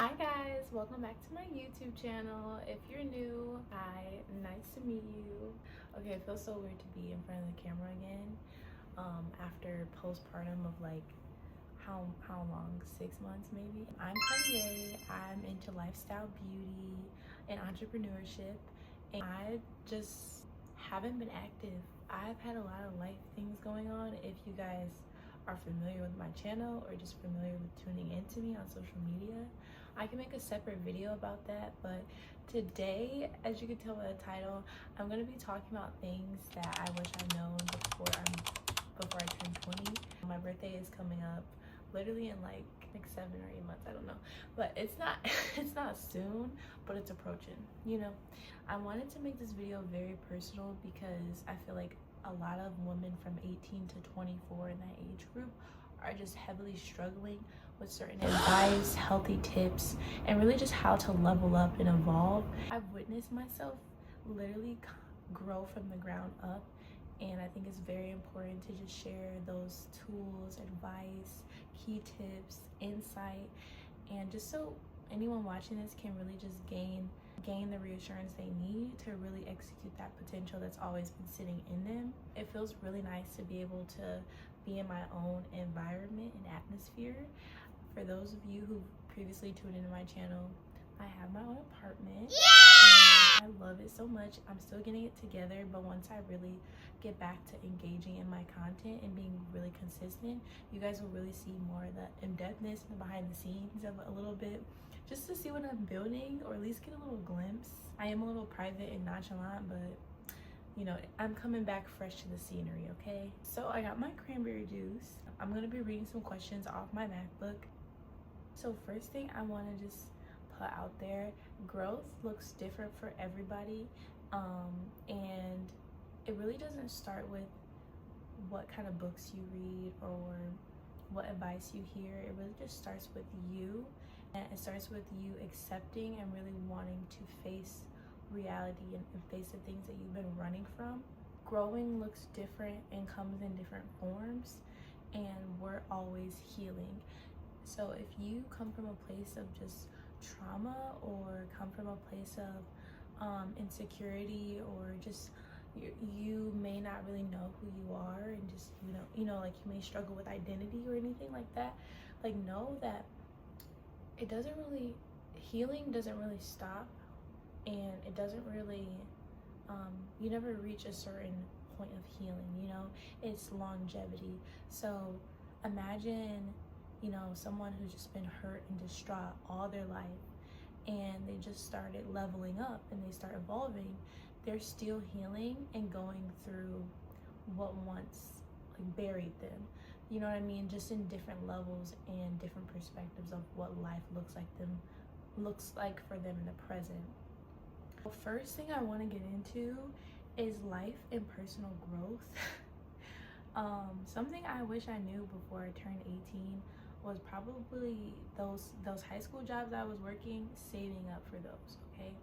Hi guys, welcome back to my YouTube channel. If you're new, hi, nice to meet you. Okay, it feels so weird to be in front of the camera again after postpartum of like how long? 6 months maybe. I'm Kartiyae. I'm into lifestyle beauty and entrepreneurship, and I just haven't been active. I've had a lot of life things going on. If you guys are familiar with my channel or just familiar with tuning into me on social media, I can make a separate video about that. But today, as you can tell by the title, I'm going to be talking about things that I wish I known before I turn 20. My birthday is coming up literally in like 7 or 8 months, I don't know, but it's not it's not soon, but it's approaching, you know. I wanted to make this video very personal because I feel like a lot of women from 18 to 24 in that age group are just heavily struggling with certain advice, healthy tips, and really just how to level up and evolve. I've witnessed myself literally grow from the ground up, and I think it's very important to just share those tools, advice, key tips, insight, and just so anyone watching this can really just gain the reassurance they need to really execute that potential that's always been sitting in them. It feels really nice to be able to be in my own environment and atmosphere. For those of you who previously tuned into my channel, I have my own apartment. Yeah! And I love it so much. I'm still getting it together, but once I really get back to engaging in my content and being really consistent, you guys will really see more of the in-depthness and the behind the scenes of it a little bit, just to see what I'm building, or at least get a little glimpse. I am a little private and nonchalant, but you know, I'm coming back fresh to the scenery, okay? So I got my cranberry juice. I'm gonna be reading some questions off my MacBook. So first thing I want to just put out there, growth looks different for everybody, and it really doesn't start with what kind of books you read or what advice you hear. It really just starts with you, and it starts with you accepting and really wanting to face reality and face the things that you've been running from. Growing looks different and comes in different forms, and we're always healing. So if you come from a place of just trauma, or come from a place of insecurity, or just you may not really know who you are, and just like you may struggle with identity or anything like that, like know that it doesn't really, healing doesn't really stop, and it doesn't really you never reach a certain point of healing, it's longevity. So imagine someone who's just been hurt and distraught all their life, and they just started leveling up and they start evolving. They're still healing and going through what once like buried them, you know what I mean, just in different levels and different perspectives of what life looks like for them in the present. The first thing I want to get into is life and personal growth. Something I wish I knew before I turned 18 was probably those high school jobs I was working, saving up for those, okay?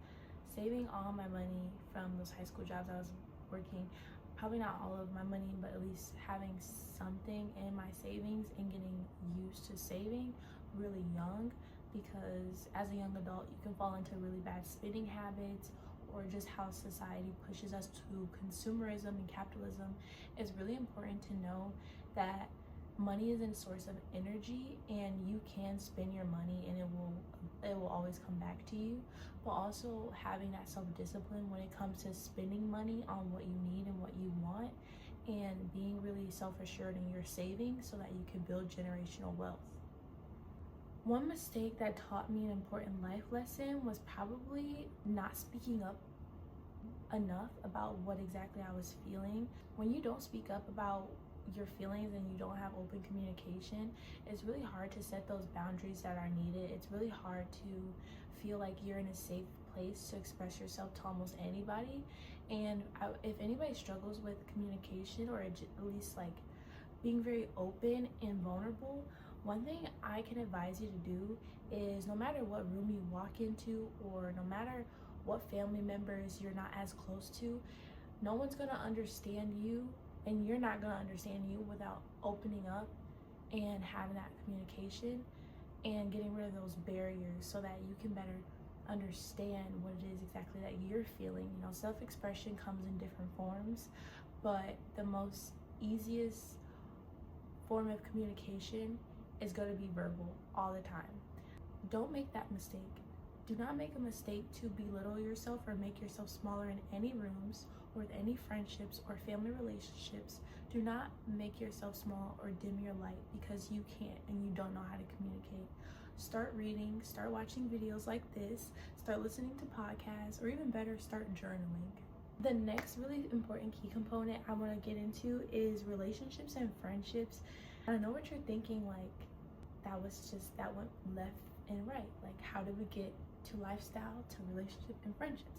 Saving all my money from those high school jobs I was working, probably not all of my money, but at least having something in my savings and getting used to saving really young, because as a young adult you can fall into really bad spending habits, or just how society pushes us to consumerism and capitalism. It's really important to know that money is a source of energy, and you can spend your money and it will always come back to you. But also having that self-discipline when it comes to spending money on what you need and what you want, and being really self-assured in your savings so that you can build generational wealth. One mistake that taught me an important life lesson was probably not speaking up enough about what exactly I was feeling. When you don't speak up about your feelings and you don't have open communication, it's really hard to set those boundaries that are needed. It's really hard to feel like you're in a safe place to express yourself to almost anybody. And if anybody struggles with communication, or at least like being very open and vulnerable, one thing I can advise you to do is, no matter what room you walk into, or no matter what family members you're not as close to, no one's gonna understand you, and you're not gonna understand you without opening up and having that communication. and getting rid of those barriers so that you can better understand what it is exactly that you're feeling. You know, self-expression comes in different forms, but the most easiest form of communication is going to be verbal all the time. Don't make that mistake. Do not make a mistake to belittle yourself or make yourself smaller in any rooms or with any friendships or family relationships. Do not make yourself small or dim your light because you can't and you don't know how to communicate. Start reading, start watching videos like this, start listening to podcasts, or even better, start journaling. The next really important key component I want to get into is relationships and friendships. I know what you're thinking, like, that went left and right. Like, how did we get to lifestyle, to relationship, and friendships?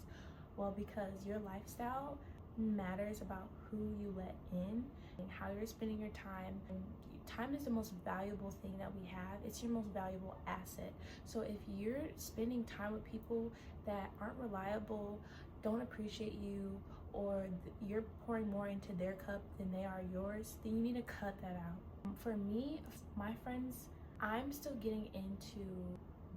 Well, because your lifestyle matters about who you let in and how you're spending your time. And time is the most valuable thing that we have. It's your most valuable asset. So if you're spending time with people that aren't reliable, don't appreciate you, or you're pouring more into their cup than they are yours, then you need to cut that out. For me, my friends, I'm still getting into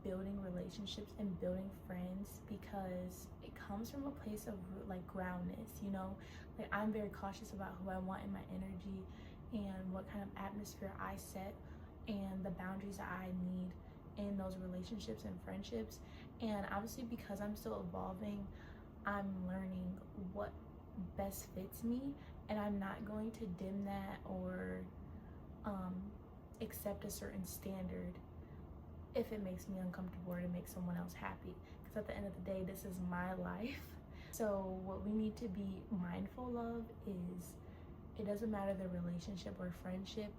building relationships and building friends because it comes from a place of like groundness, you know? Like, I'm very cautious about who I want in my energy and what kind of atmosphere I set and the boundaries that I need in those relationships and friendships. And obviously, because I'm still evolving, I'm learning what best fits me, and I'm not going to dim that or accept a certain standard if it makes me uncomfortable or to make someone else happy. Because at the end of the day, this is my life. So what we need to be mindful of is, it doesn't matter the relationship or friendship,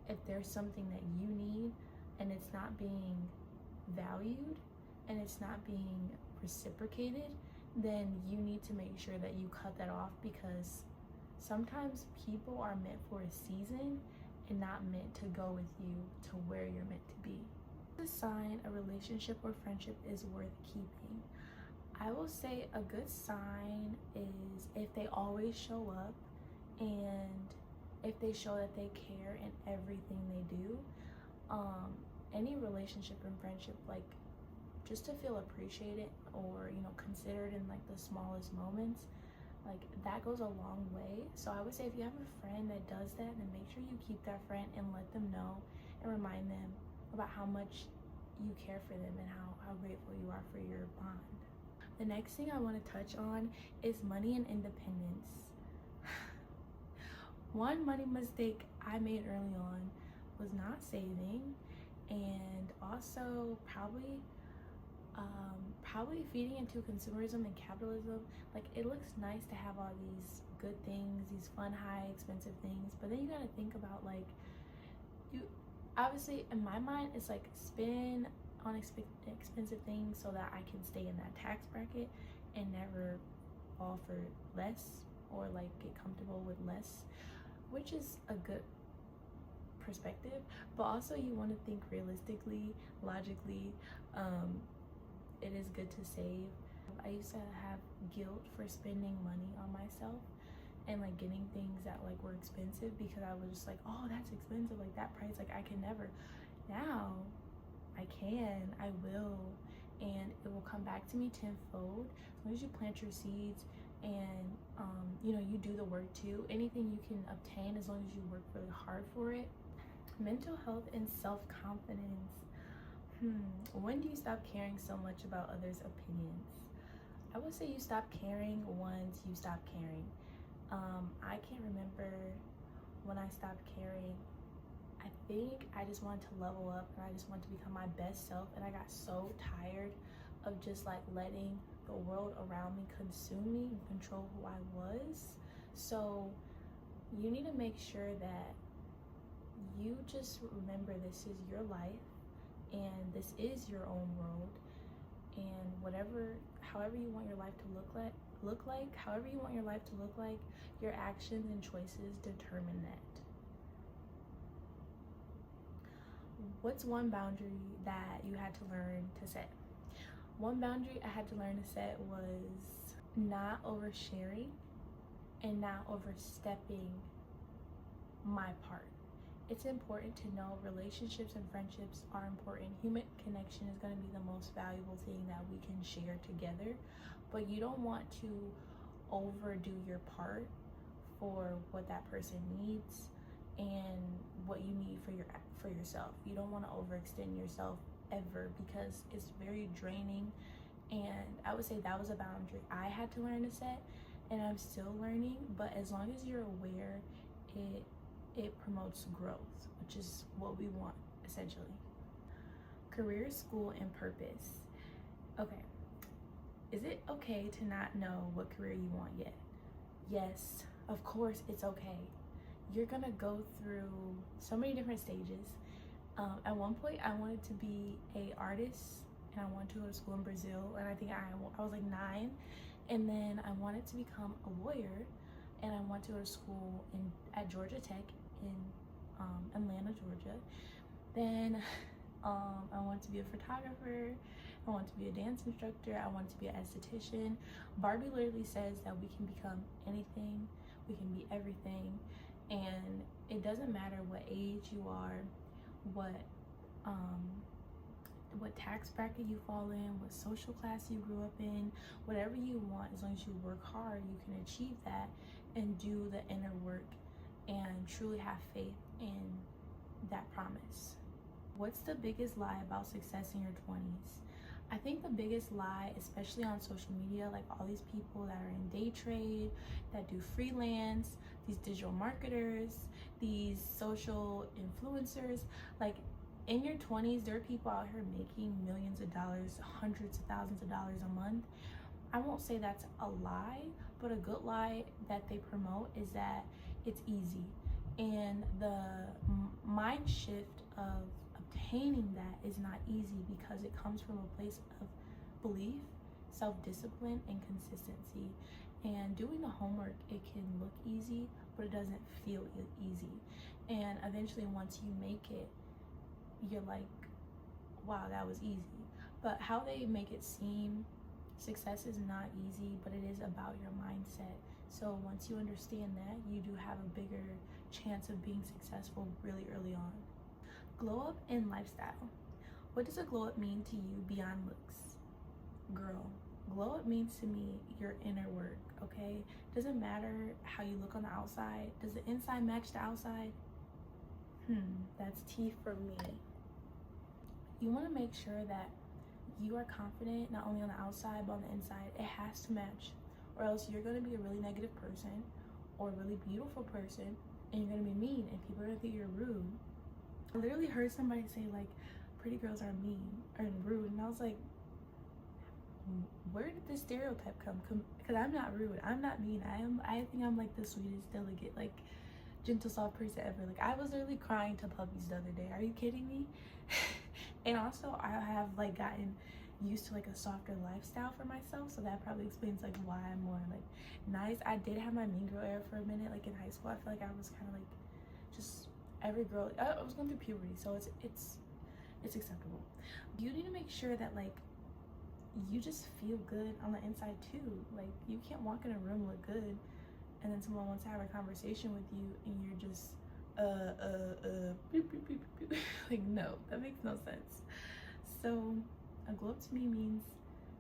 if there's something that you need and it's not being valued and it's not being reciprocated, then you need to make sure that you cut that off, because sometimes people are meant for a season and not meant to go with you to where you're meant to be. A sign a relationship or friendship is worth keeping. I will say a good sign is if they always show up and if they show that they care in everything they do. Any relationship and friendship, like, just to feel appreciated or, you know, considered in like the smallest moments, like, that goes a long way. So I would say if you have a friend that does that, then make sure you keep that friend and let them know and remind them about how much you care for them and how grateful you are for your bond. The next thing I want to touch on is money and independence. One money mistake I made early on was not saving, and also probably feeding into consumerism and capitalism. Like, it looks nice to have all these good things, these fun, high, expensive things, but then you gotta think about, like, you obviously, in my mind, it's like spend on expensive things so that I can stay in that tax bracket and never fall for less or like get comfortable with less, which is a good perspective. But also, you want to think realistically, logically. It is good to save. I used to have guilt for spending money on myself and like getting things that like were expensive, because I was just like, oh, that's expensive, like that price, like I can never. Now I can, I will, and it will come back to me tenfold as long as you plant your seeds and you know, you do the work too. Anything you can obtain as long as you work really hard for it. Mental health and self-confidence. When do you stop caring so much about others' opinions? I would say you stop caring once you stop caring. I can't remember when I stopped caring. I think I just wanted to level up and I just wanted to become my best self, and I got so tired of just like letting the world around me consume me and control who I was. So you need to make sure that you just remember this is your life and this is your own world, and however you want your life to look like, however you want your life to look like, your actions and choices determine that. What's one boundary that you had to learn to set? One boundary I had to learn to set was not oversharing and not overstepping my part. it's important to know relationships and friendships are important. Human connection is going to be the most valuable thing that we can share together, but you don't want to overdo your part for what that person needs and what you need for yourself. You don't want to overextend yourself ever, because it's very draining. And I would say that was a boundary I had to learn to set, and I'm still learning. But as long as you're aware, it promotes growth, which is what we want, essentially. Career, school, and purpose. Okay, is it okay to not know what career you want yet? Yes, of course it's okay. You're gonna go through so many different stages. At one point, I wanted to be a artist, and I wanted to go to school in Brazil, and I think I was like 9, and then I wanted to become a lawyer, and I wanted to go to school at Georgia Tech in Atlanta, Georgia. Then I wanted to be a photographer, I wanted to be a dance instructor, I wanted to be an esthetician. Barbie literally says that we can become anything, we can be everything, and it doesn't matter what age you are, what tax bracket you fall in, what social class you grew up in. Whatever you want, as long as you work hard, you can achieve that and do the inner work and truly have faith in that promise. What's the biggest lie about success in your 20s? I think the biggest lie, especially on social media, like all these people that are in day trade, that do freelance, these digital marketers, these social influencers, like in your 20s, there are people out here making millions of dollars, hundreds of thousands of dollars a month. I won't say that's a lie, but a good lie that they promote is that it's easy. And the mind shift of obtaining that is not easy, because it comes from a place of belief, self-discipline, and consistency. And doing the homework, it can look easy, but it doesn't feel easy. And eventually, once you make it, you're like, wow, that was easy. But how they make it seem, success is not easy, but it is about your mindset. So once you understand that, you do have a bigger chance of being successful really early on. Glow up and lifestyle. What does a glow up mean to you beyond looks? Girl, glow up means to me your inner work, okay? Doesn't matter how you look on the outside. Does the inside match the outside? That's tea for me. You want to make sure that you are confident not only on the outside but on the inside. It has to match, or else you're going to be a really negative person or a really beautiful person, and you're going to be mean, and people are going to think you're rude. I literally heard somebody say, like, pretty girls are mean or rude, and I was like, where did this stereotype come? Because I'm not rude, I'm not mean. I think I'm like the sweetest, delicate, like gentle, soft person ever. Like, I was literally crying to puppies the other day. Are you kidding me? And also, I have like gotten used to like a softer lifestyle for myself, so that probably explains like why I'm more like nice. I did have my mean girl era for a minute, like in high school. I feel like I was kind of like just every girl. I was going through puberty, so it's acceptable. You need to make sure that like you just feel good on the inside too. Like, you can't walk in a room, look good, and then someone wants to have a conversation with you and you're just beep, beep, beep, beep. Like, no, that makes no sense. So a glow up to me means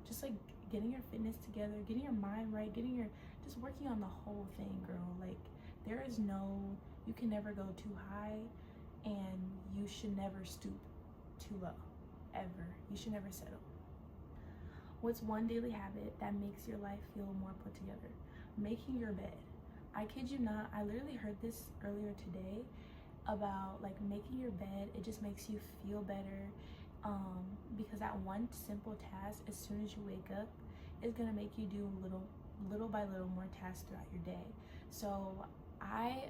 just like getting your fitness together, getting your mind right, just working on the whole thing, girl. Like, you can never go too high, and you should never stoop too low, ever. You should never settle. What's one daily habit that makes your life feel more put together? Making your bed. I kid you not, I literally heard this earlier today about like making your bed. It just makes you feel better, because that one simple task, as soon as you wake up, is gonna make you do little by little more tasks throughout your day. So I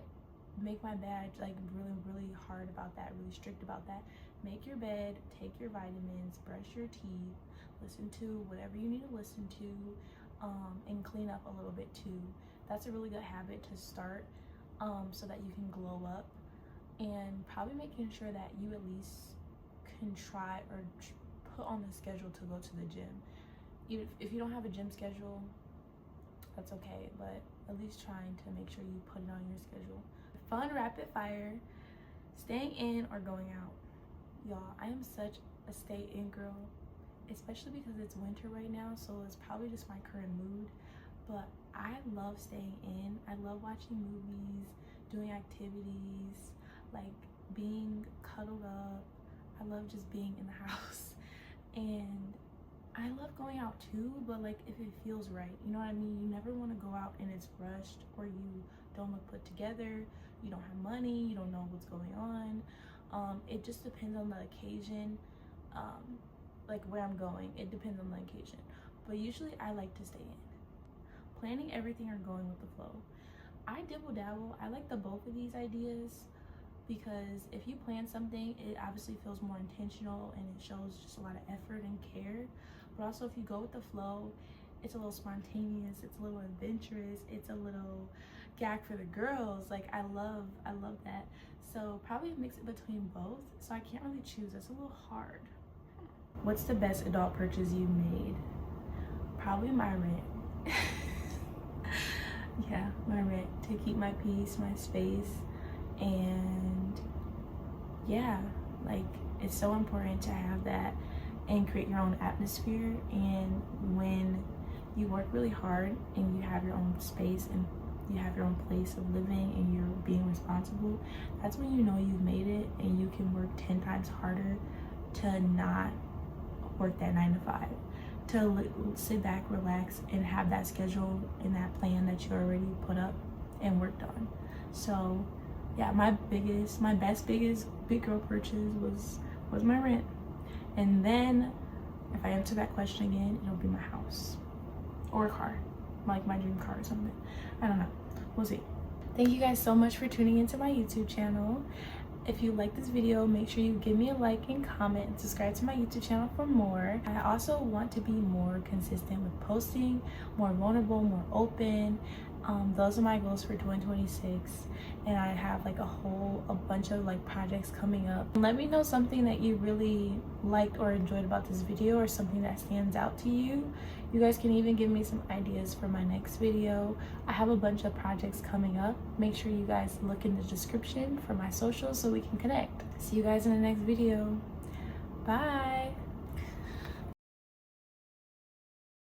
make my bed like really hard about that, really strict about that. Make your bed, take your vitamins, brush your teeth, listen to whatever you need to listen to, and clean up a little bit too. That's a really good habit to start, so that you can glow up. And probably making sure that you at least can try or put on the schedule to go to the gym. Even if you don't have a gym schedule, that's okay, but at least trying to make sure you put it on your schedule. Fun rapid fire. Staying in or going out? Y'all, I am such a stay-in girl, especially because it's winter right now, so it's probably just my current mood. But I love staying in. I love watching movies, doing activities, like being cuddled up. I love just being in the house. And I love going out too, but like if it feels right, you know what I mean? You never want to go out and it's rushed, or you don't look put together, you don't have money, you don't know what's going on. It just depends on the occasion, like where I'm going. It depends on the occasion, but usually I like to stay in. Planning everything or going with the flow? I dibble dabble. I like the both of these ideas, because if you plan something, it obviously feels more intentional and it shows just a lot of effort and care. But also if you go with the flow, it's a little spontaneous, it's a little adventurous, it's a little gag for the girls. Like I love that. So probably mix it between both. So I can't really choose. It's a little hard. What's the best adult purchase you made? Probably my rent. Yeah, my rent, to keep my peace, my space. And yeah, like it's so important to have that and create your own atmosphere. And when you work really hard and you have your own space and you have your own place of living and you're being responsible, that's when you know you've made it, and you can work 10 times harder to not work that 9 to 5, to sit back, relax, and have that schedule and that plan that you already put up and worked on. So yeah, my biggest big girl purchase was my rent. And then if I answer that question again, it'll be my house or a car, like my dream car or something. I don't know, we'll see. Thank you guys so much for tuning into my YouTube channel. If you like this video, make sure you give me a like and comment and subscribe to my YouTube channel for more. I also want to be more consistent with posting, more vulnerable, more open. Those are my goals for 2026, and I have like a bunch of like projects coming up. Let me know something that you really liked or enjoyed about this video, or something that stands out to you. You guys can even give me some ideas for my next video. I have a bunch of projects coming up. Make sure you guys look in the description for my socials so we can connect. See you guys in the next video. Bye.